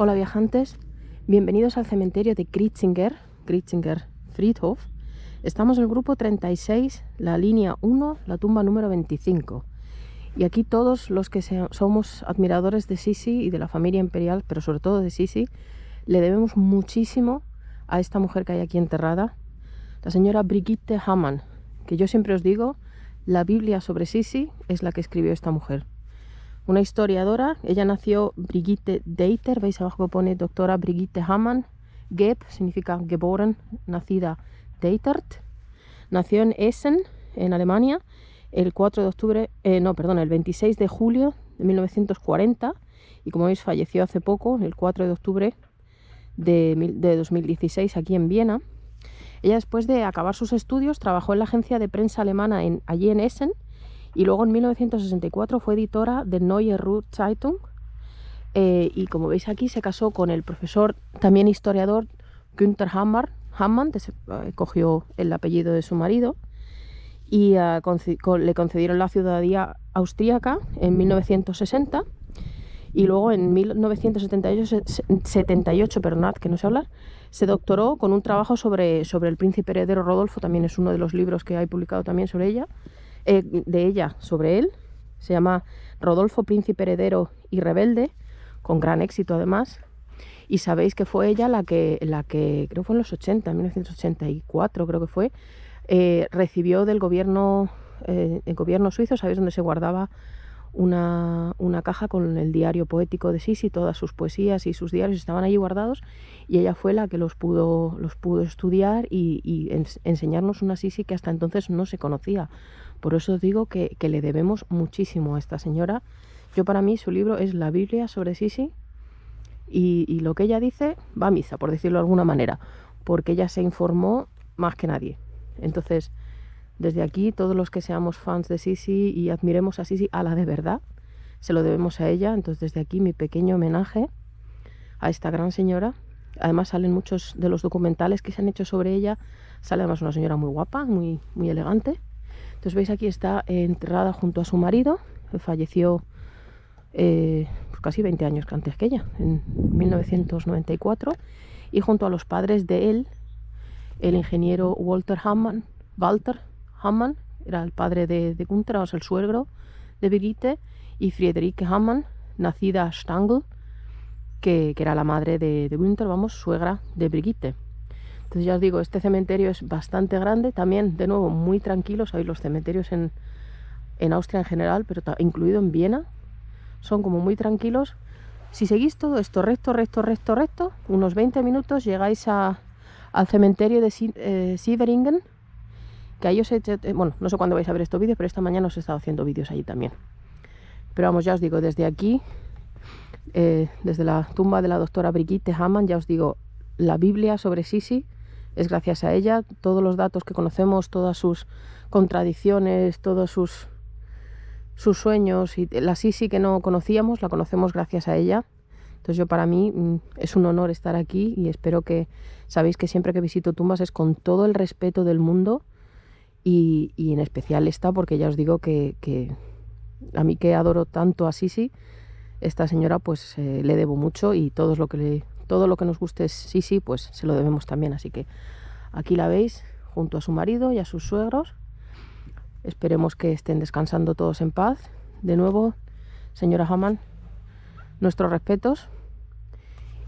Hola viajantes, bienvenidos al cementerio de Gritzinger Friedhof. Estamos en el grupo 36, la línea 1, la tumba número 25. Y aquí todos los que somos admiradores de Sisi y de la familia imperial, pero sobre todo de Sisi, le debemos muchísimo a esta mujer que hay aquí enterrada, la señora Brigitte Hamann, que yo siempre os digo, la Biblia sobre Sisi es la que escribió esta mujer. Una historiadora, ella nació Brigitte Deiter, veis abajo que pone doctora Brigitte Hamann, Geb significa geboren, nacida Deitert, nació en Essen, en Alemania, el 26 de julio de 1940 y como veis falleció hace poco, el 4 de octubre de 2016 aquí en Viena. Ella después de acabar sus estudios trabajó en la agencia de prensa alemana allí en Essen. Y luego en 1964 fue editora de Neue Zeitung y como veis aquí se casó con el profesor, también historiador, Günther Hamann, cogió el apellido de su marido y le concedieron la ciudadanía austríaca en 1960 y luego en 1978, perdonad que no sé hablar, se doctoró con un trabajo sobre el príncipe heredero Rodolfo, también es uno de los libros que hay publicado también sobre ella. Sobre él, se llama Rodolfo, príncipe heredero y rebelde, con gran éxito además, y sabéis que fue ella la que creo fue en los 80, en 1984 creo que fue, recibió del gobierno, el gobierno suizo, sabéis dónde se guardaba una caja con el diario poético de Sisi, todas sus poesías y sus diarios estaban allí guardados, y ella fue la que los pudo estudiar y enseñarnos una Sisi que hasta entonces no se conocía. Por eso os digo que le debemos muchísimo a esta señora. Yo, para mí, su libro es la Biblia sobre Sisi y lo que ella dice va a misa, por decirlo de alguna manera, porque ella se informó más que nadie. Entonces, desde aquí, todos los que seamos fans de Sisi y admiremos a Sisi a la de verdad, se lo debemos a ella. Entonces, desde aquí, mi pequeño homenaje a esta gran señora. Además, salen muchos de los documentales que se han hecho sobre ella. Sale además una señora muy guapa, muy elegante. Entonces, veis, aquí está enterrada junto a su marido, que falleció casi 20 años antes que ella, en 1994, y junto a los padres de él, el ingeniero Walter Hamann, era el padre de Günther, o sea, el suegro de Brigitte, y Friederike Hamann, nacida Stangl, que era la madre de Günther, suegra de Brigitte. Entonces ya os digo, este cementerio es bastante grande, también de nuevo muy tranquilo. Sabéis, los cementerios en Austria en general, pero incluido en Viena, son como muy tranquilos. Si seguís todo esto recto, unos 20 minutos llegáis al cementerio de Sieveringen, que ahí os he hecho, bueno, no sé cuándo vais a ver estos vídeos, pero esta mañana os he estado haciendo vídeos allí también. Pero vamos, ya os digo, desde aquí, desde la tumba de la doctora Brigitte Hamann, ya os digo, la Biblia sobre Sisi es gracias a ella. Todos los datos que conocemos, todas sus contradicciones, todos sus sueños, y la Sisi que no conocíamos, la conocemos gracias a ella. Entonces yo, para mí, es un honor estar aquí y espero que, sabéis que siempre que visito tumbas es con todo el respeto del mundo y en especial esta, porque ya os digo que a mí, que adoro tanto a Sisi, esta señora pues le debo mucho, y todo lo que nos guste Sisi pues se lo debemos también. Así que aquí la veis junto a su marido y a sus suegros. Esperemos que estén descansando todos en paz. De nuevo, señora Hamann, nuestros respetos.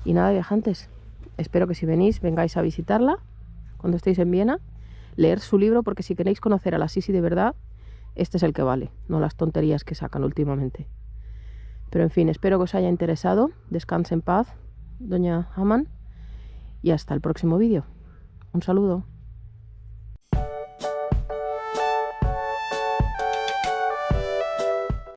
Y nada, viajantes, espero que si vengáis a visitarla cuando estéis en Viena, leer su libro, porque si queréis conocer a la Sisi de verdad, este es el que vale, no las tonterías que sacan últimamente. Pero en fin, espero que os haya interesado. Descanse en paz, doña Hamann, y hasta el próximo vídeo. Un saludo.